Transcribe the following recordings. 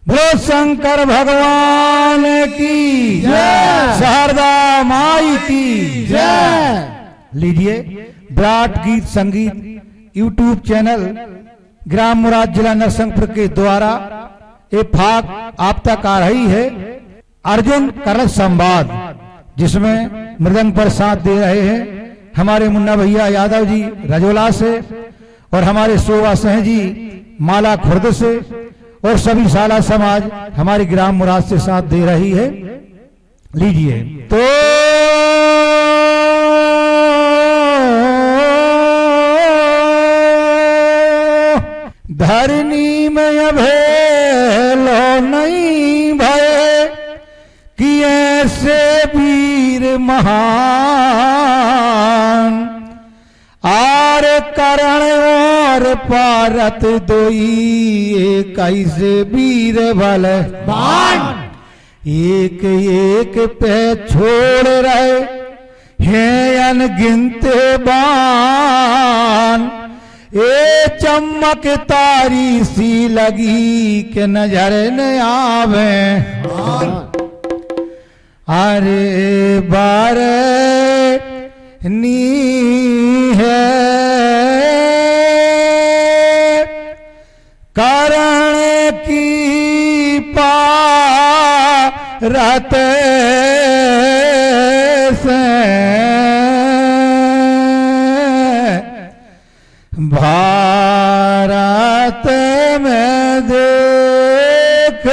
बोलो शंकर भगवान की जय। शारदा माई की जय। लीजिए विराट गीत संगीत यूट्यूब चैनल ग्राम मुराद जिला नरसिंहपुर के द्वारा ये फाक आप तक आ रही है अर्जुन करण संवाद, जिसमें मृदंग पर साथ दे रहे हैं हमारे मुन्ना भैया यादव जी रजोला से और हमारे शोभा सिंह जी माला खुर्द से और सभी साला समाज हमारी ग्राम मुराद से साथ दे रही है। लीजिए तो धरनी में अभेलो नहीं भय कि ऐसे वीर महान आर करण और पारत दोई कैसे वीर बल बाण एक एक पे छोड़ रहे हैं अनगिनते बाण ए चमक तारी सी लगी के नजर न आवे अरे बारे नी है कारण की पारत से भारत में देख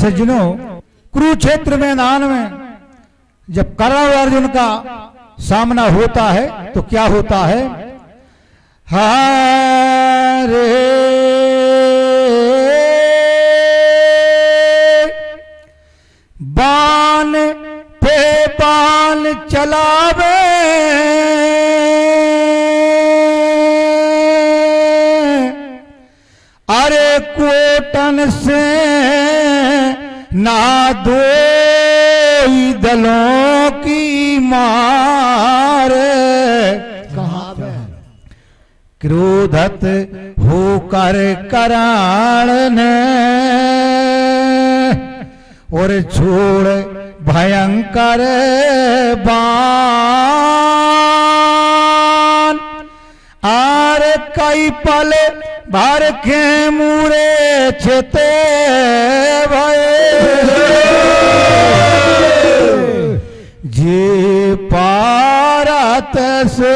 सज्जनों, कुरुक्षेत्र मैदान में जब कर्ण और अर्जुन का सामना होता है तो क्या होता है? हरे बाण पे बाण चलावे अरे अरे कोटन से ना दो दलों की मारे, कहाँ पे क्रोधत होकर कराण ने और छोड़ भयंकर बाण। आर कई पल भर के मुरे छिते भये, जे पारत से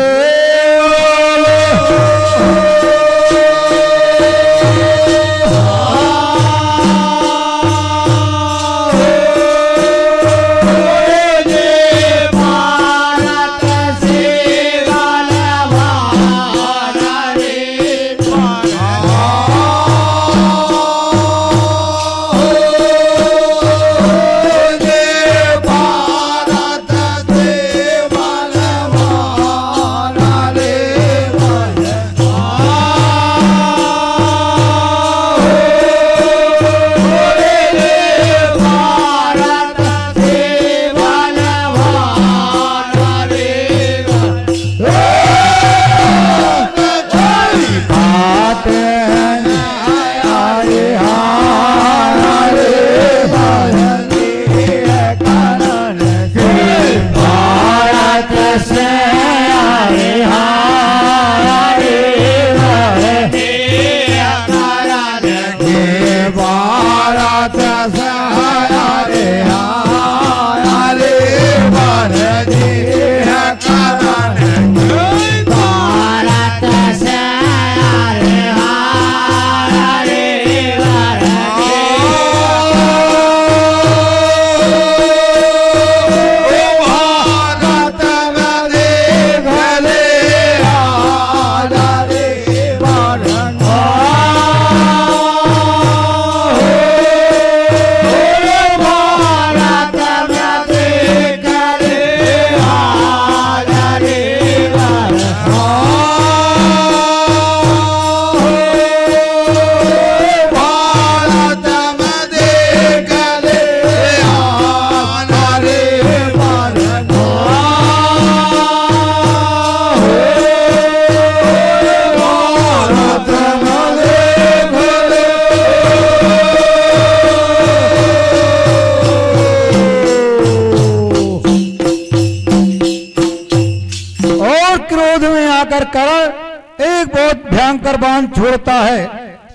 कर्ण एक बहुत भयंकर बाण छोड़ता है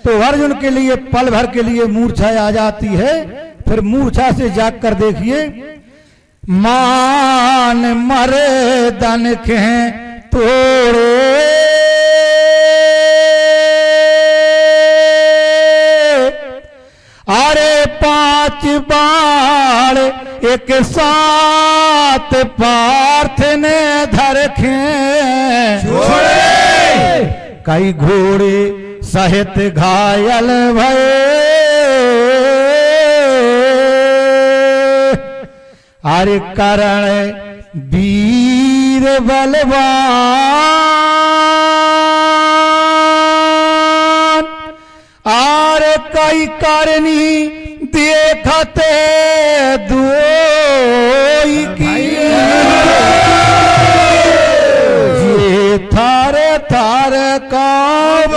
तो अर्जुन के लिए पल भर के लिए मूर्छा आ जाती है। फिर मूर्छा से जाग कर देखिए, मान मरे दन के तोड़े अरे 5 बाण एक साथ पार्थ ने धरखे छोड़े, कई घोड़े सहित घायल भये अरे कर्ण वीर बलवान आर कई करनी देखते दोई की ये थारे थारे कांप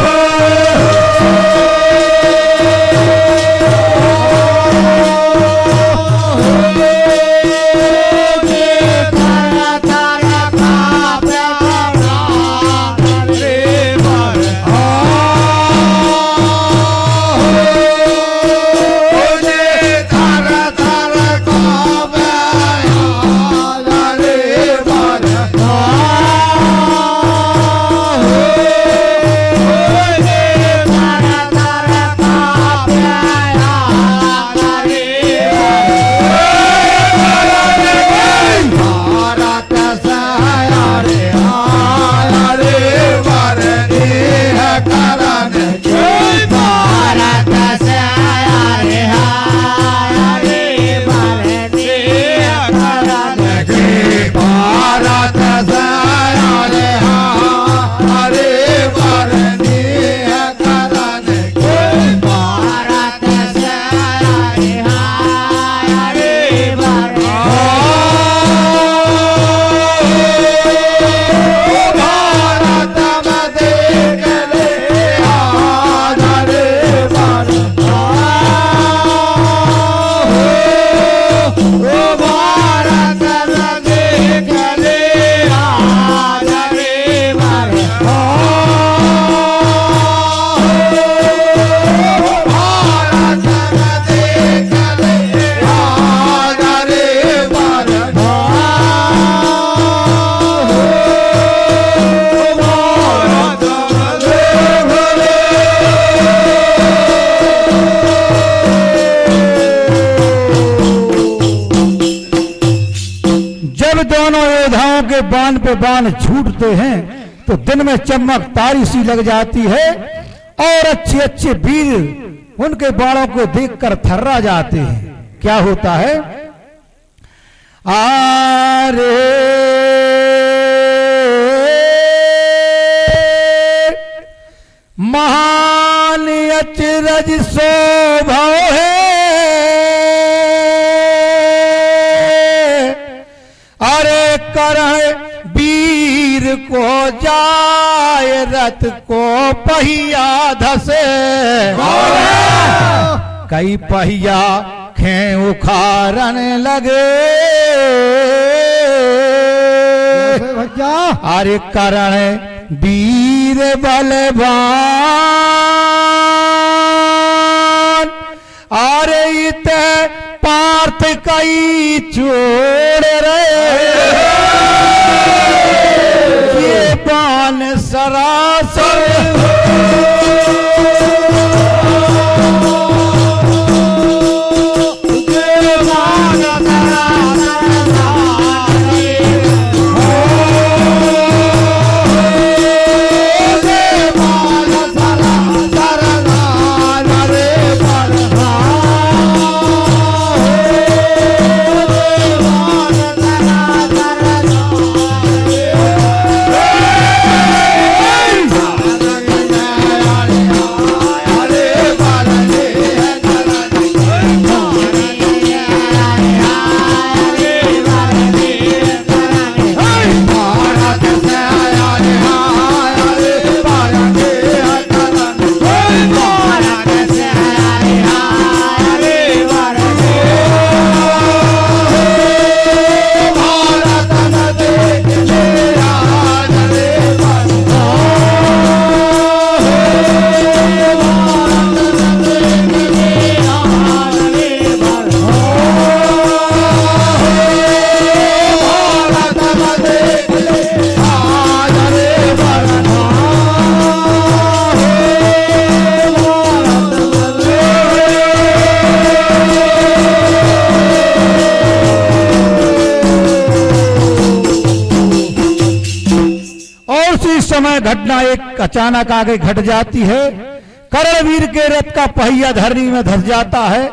के बाण पे बाण छूटते हैं तो दिन में चमक तारी सी लग जाती है और अच्छे अच्छे वीर उनके बाणों को देखकर थर्रा जाते हैं। क्या होता है? आरे महान अचरज शोभा है, अरे करण वीर को जाए रथ को पहिया धसे, कई पहिया खे उखाड़न लगे, अरे करण वीर बलवान, अरे इत पार्थ कई छोड़ रहे, ये बाण सरासर समय घटना एक अचानक आगे घट जाती है। करणवीर के रथ का पहिया धरनी में धस जाता है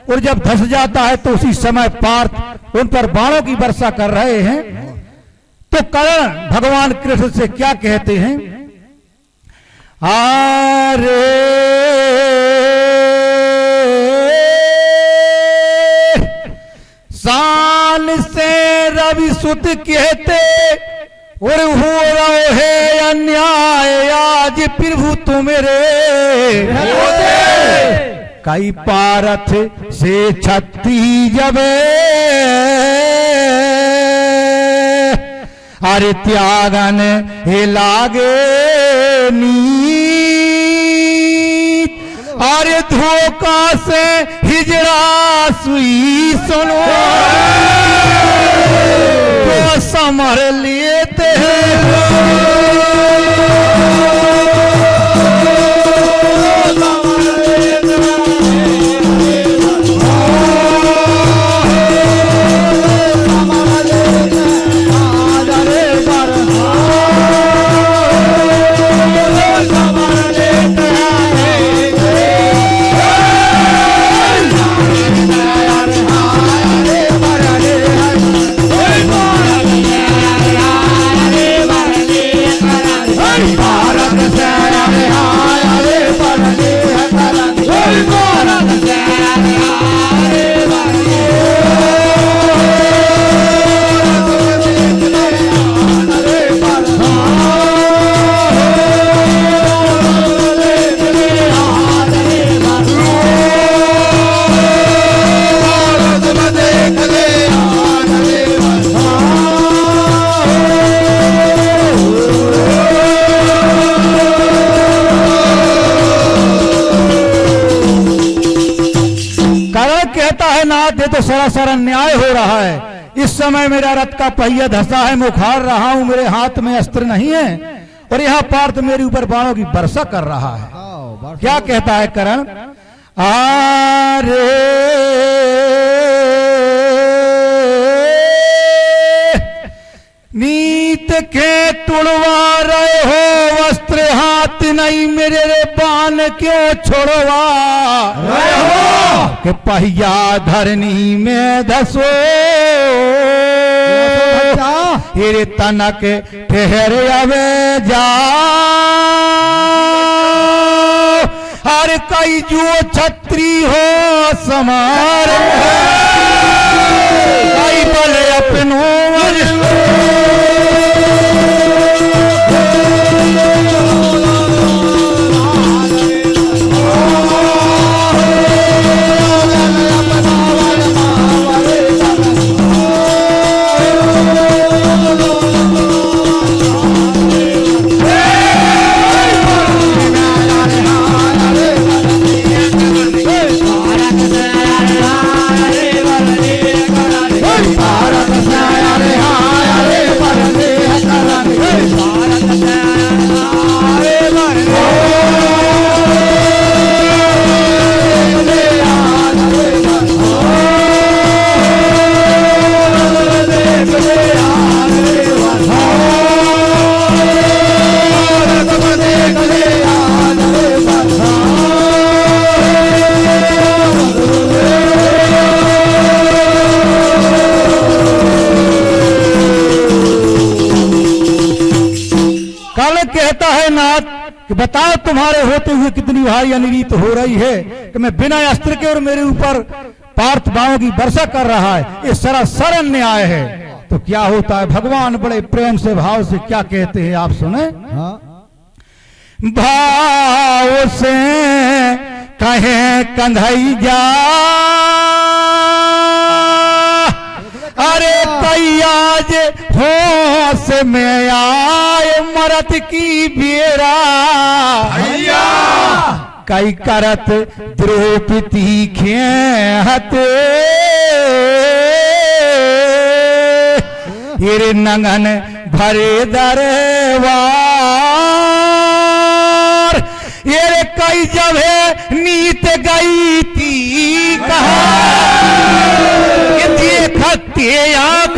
और जब धस जाता है तो उसी समय पार्थ उन पर बाणों की वर्षा कर रहे हैं। तो कर्ण भगवान कृष्ण से क्या कहते हैं? आरे शान से रवि सुत कहते और हो रहो है अन्याय आज प्रभु तुमरे, कई पारथ से छत्ती जबे, अरे त्यागन हे लागे नीत, अरे धोखा से हिजड़ा सुई सुनो, तो समर लेते हैं। ये तो सरासर अन्याय हो रहा है। इस समय मेरा रथ का पहिया धसा है, मैं उखाड़ रहा हूं, मेरे हाथ में अस्त्र नहीं है और यहाँ पार्थ मेरे ऊपर बाणों की वर्षा कर रहा है। क्या कहता है कर्ण? आरे नीत के तुड़वा रहे हो वस्त्र हाथ नहीं मेरे रे बान क्यों छोड़वा रहे हो कि पहिया धरनी में धसो हेरे तनक ठहर आवे जा हर कई जो छत्री हो समार कई बल अपनो कहता है नाथ कि बताओ तुम्हारे होते हुए कितनी भारी अनिरीत हो रही है कि मैं बिना अस्त्र के और मेरे ऊपर पार्थ बाणों की वर्षा कर रहा है। ये सरासर अन्याय है। तो क्या होता है भगवान बड़े प्रेम से भाव से क्या कहते हैं आप सुने। हाँ। भाव से कहे कंधैया अरे कैयाज होश में आए मरत की बेरा कई करत द्रौपदी खेहत हिर नंगन भरे दरबार ये कई जगह नीत गई थी कहा देखते आंख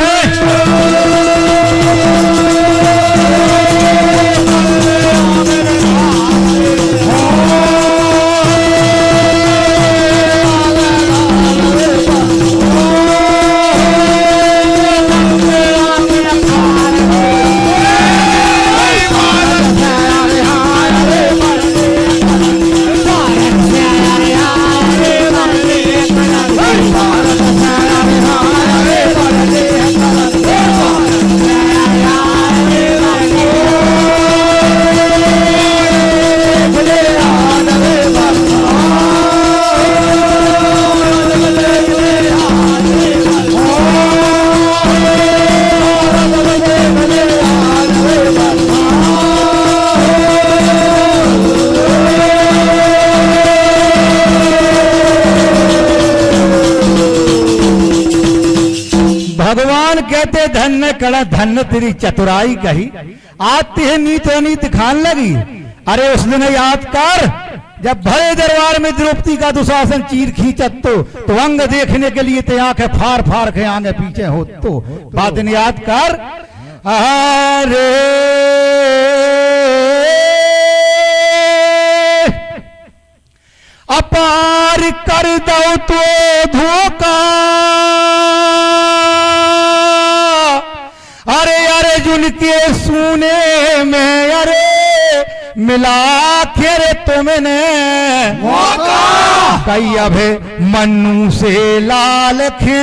भगवान कहते धन्य कड़ा धन्य तेरी चतुराई कही आती है नीत अनीत खान लगी। अरे उस दिन याद कर जब भरे दरबार में द्रौपदी का दुशासन चीर खींचत तो अंग देखने के लिए ते आंखें फाड़ फाड़ के आगे पीछे हो तो बात याद कर। अरे अपार कर दो तो धोखा अरे अर्जुन के सुने में अरे मिला खेरे तुमने कई अभे मन्नू से लाल खे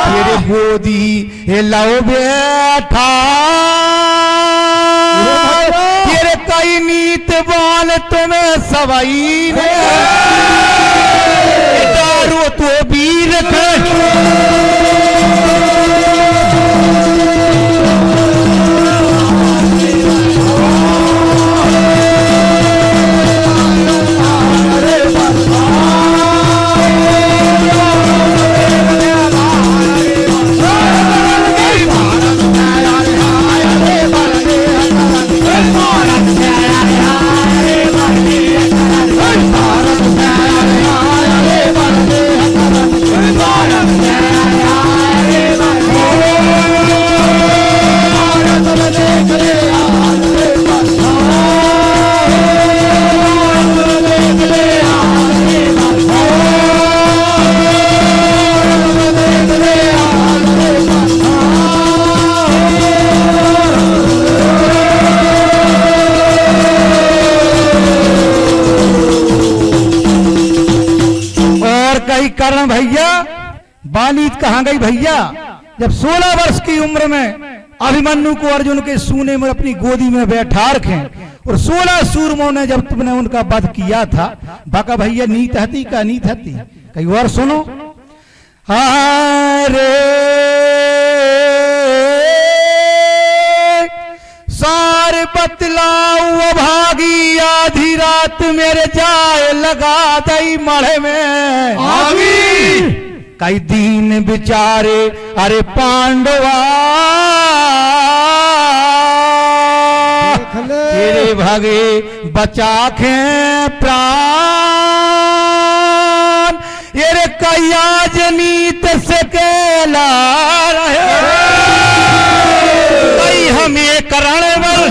तेरे गोदी लो बैठा तेरे कई नीत बाल तुम्हें सवाई ने दारू तो वीर थे कई कर्ण भैया बाली कहाँ गई भैया? जब 16 वर्ष की उम्र में अभिमन्यु को अर्जुन के सूने में अपनी गोदी में बैठा रखे और 16 सूरमों ने जब तुमने उनका वध किया था, बाका भैया नीत हती का नीत हती कई और सुनो। अरे सार बतलाऊ भागी आधी रात मेरे जाए लगा दई मढ़े में आगी कई दीन बिचारे अरे पांडवा तेरे भागे बचा के प्राण ये रे कैया जनीत से केला रहे कई हमें करण बल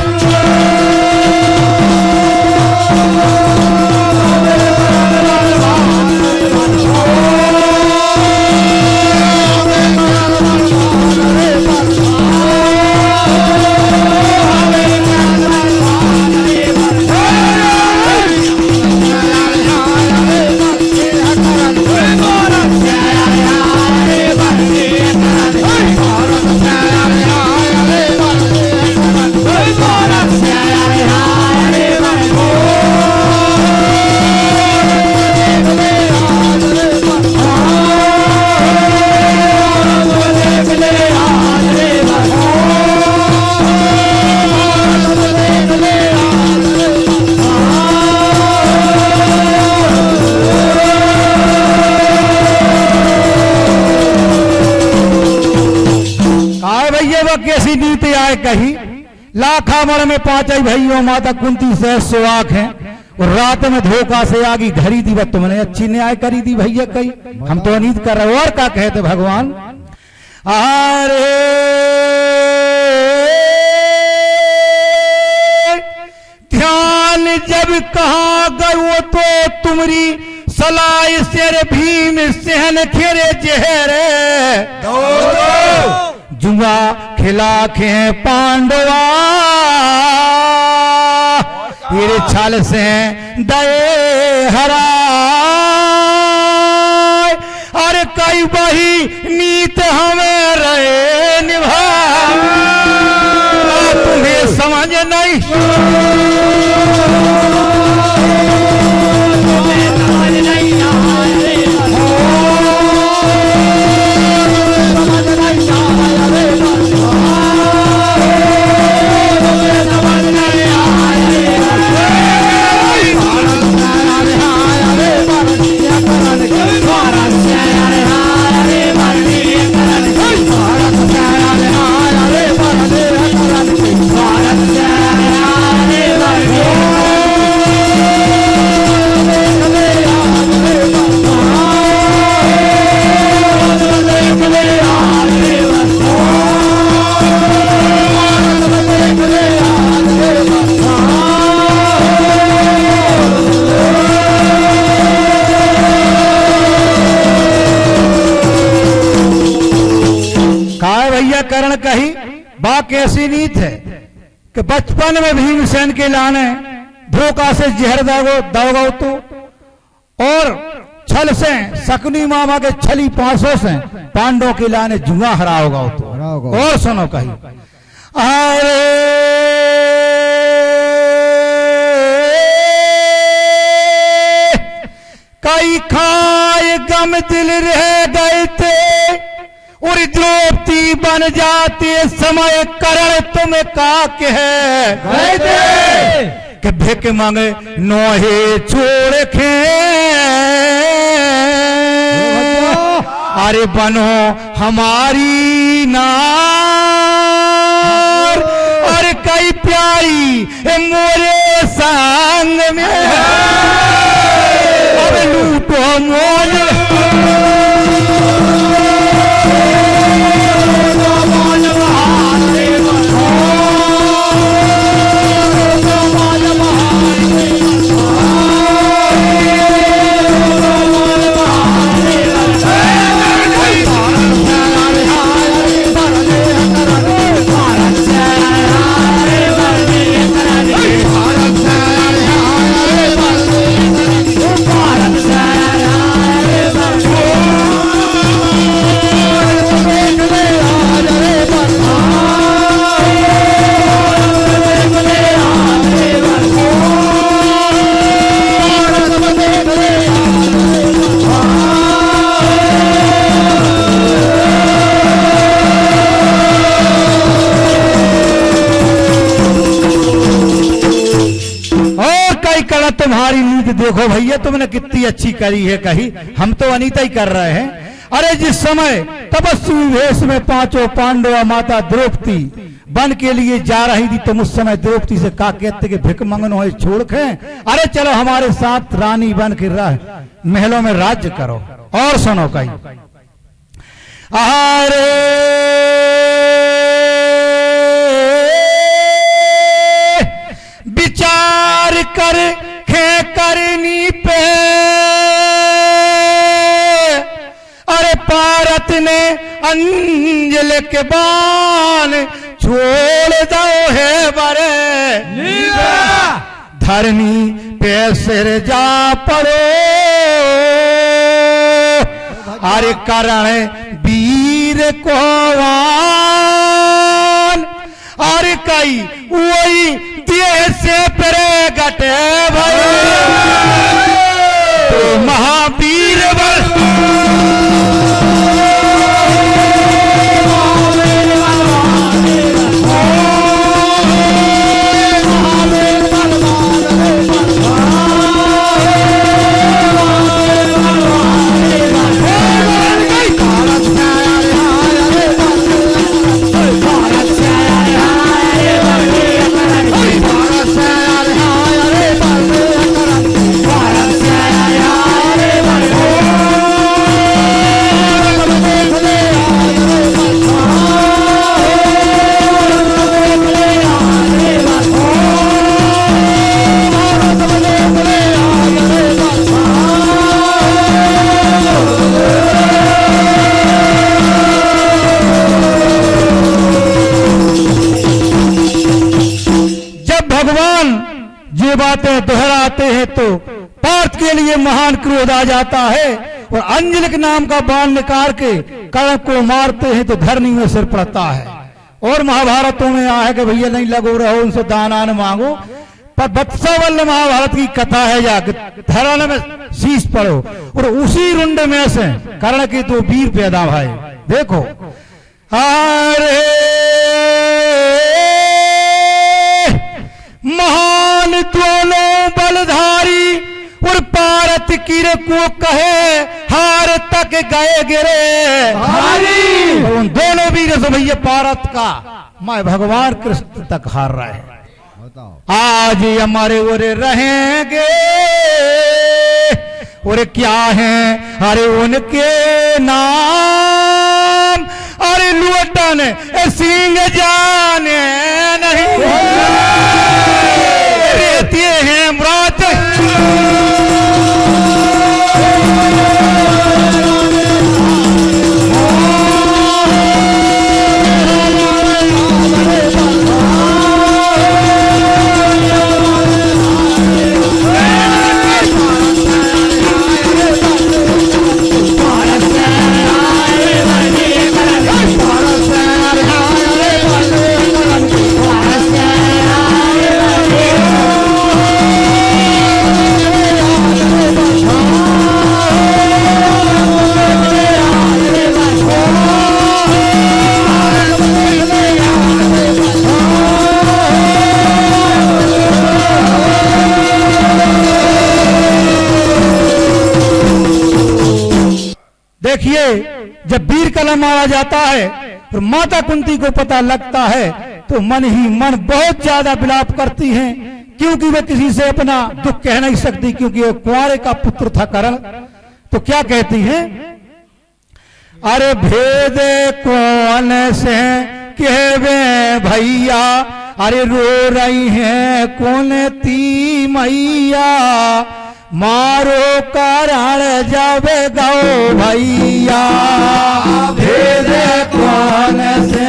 कैसी नीति आए कही लाखा मण में पांच भाइयों माता कुंती से सुहाग हैं और रात में धोखा से आगी धरी दी वह तुमने अच्छी न्याय करी दी भैया कही हम तो नीत कर रहे और क्या कहते भगवान। अरे ध्यान जब कहा गयो तो तुमरी सलाई शेर भीम सहन खेरे जहरे जुआ खिला खे पांडवा तेरे छल से दए हरा और कई वही नीत हमें रहे निभा तुम्हें समझ नहीं करण कही बात कैसी नीत है कि बचपन में भीमसेन के लाने धोखा से जहर दागो तो और छल से शकुनी मामा के छली पांसों से पांडवों के लाने जुआ हरा होगा तो और सुनो कही अरे कई खाए गम दिल रह गए थे और द्रौपदी बन जाते समय करण तुम्हें का कह कि भिक मांगे नोहे छोड़ खे अरे बनो हमारी नार और कई प्यारी मोरे संग में अब लूटो मोल तुम्हारी नीति देखो भैया, तुमने कितनी अच्छी करी है कही, हम तो अनीता ही कर रहे हैं। अरे जिस समय तपस्वी वेश में पांचों पांडव माता द्रौपदी वन के लिए जा रही थी, तुम उस समय द्रौपदी से कहा कहते कि भिख मंगनो है छोड़ के, अरे चलो हमारे साथ रानी बन के महलों में राज्य करो। और सुनो कहीं, अरे विचार कर खे करनी पे, अरे पारत ने अंजल के बाण छोड़ दो है बरे, धरनी पे सिर जा पड़ो, अरे करण वीर को अरे कई वही देह से परे गटे भाई, तो महावीर बातें दोहराते हैं तो पार्थ के लिए महान क्रोध आ जाता है और अंजल के नाम का बाण निकाल के कर्ण को मारते हैं तो धरनी में सिर पड़ता है। और महाभारतों में आया है कि भैया नहीं लगो रहो, उनसे दान मांगो, पर वत्सवल्ल महाभारत की कथा है जाके धराने में शीश पड़ो और उसी रुंड में से कर्ण के दो वीर पैदा भाई। देखो अरे महान दोनों बलधारी और पारत किर को कहे हार तक गए गिरे हारी, तो उन दोनों वीर से भैया पारत का मैं भगवान कृष्ण तक हार रहा है। आज हमारे ओरे रहेंगे और क्या है अरे उनके नाम, अरे लुटन सिंह जाने नहीं रहते हैं मृत, देखिए जब वीर कलम मारा जाता है और माता कुंती को पता लगता है तो मन ही मन बहुत ज्यादा विलाप करती हैं, क्योंकि वे किसी से अपना दुख कह नहीं सकती, क्योंकि वो कुंवारे का पुत्र था कर्ण। तो क्या कहती हैं, अरे भेद कौन से कहवे भैया, अरे रो रही हैं कौन ती मैया, मारो कारण जावे गाओ भैया, भेद कौन से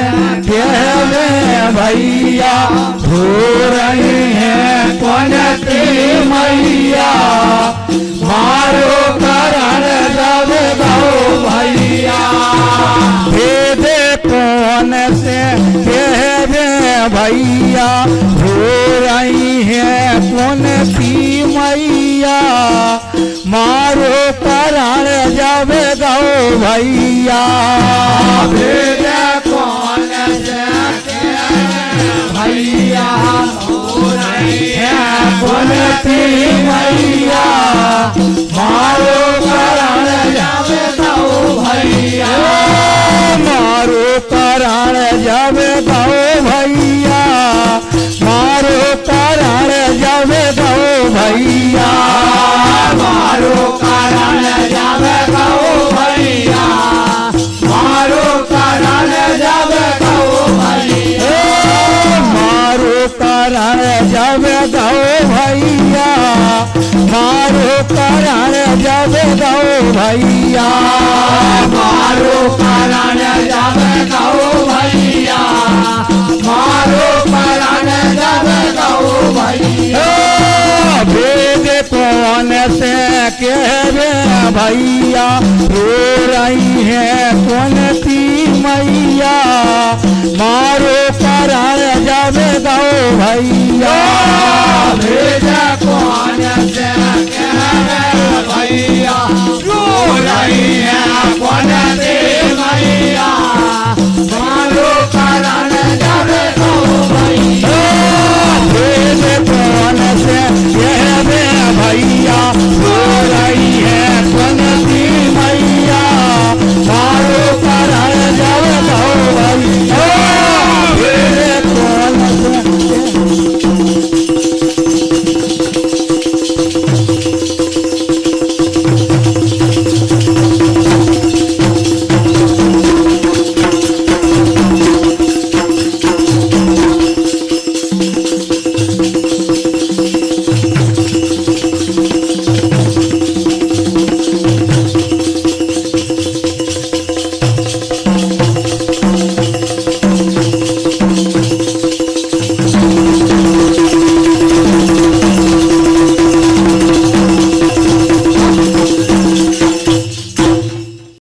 कहवे भैया, रो रही हैं कौन ती मैया, मारो कारण जावे गाओ भैया, भेद कौन से कहवे भैया, रो रही हैं कौन ती मैया, मारो कारण जावे गाओ भैया, भेद कौन से भैया, रो रही हैं बनती मैया मारो करान जावे गाओ भैया मारो करान जावे गाओ भैया मारो करान जावे गाओ भैया मारो करान जावे गाओ भैया मारो करान जावे गाओ भैया मारो करान जावे गाओ भैया मारो करान जावे गाओ भैया मारो करान जावे गाओ भैया मारो करान जावे गाओ भैया भेद कौन से कहवे भैया रो रही है कौन ती मैया मारो करान जावे गाओ भैया भेद कौन से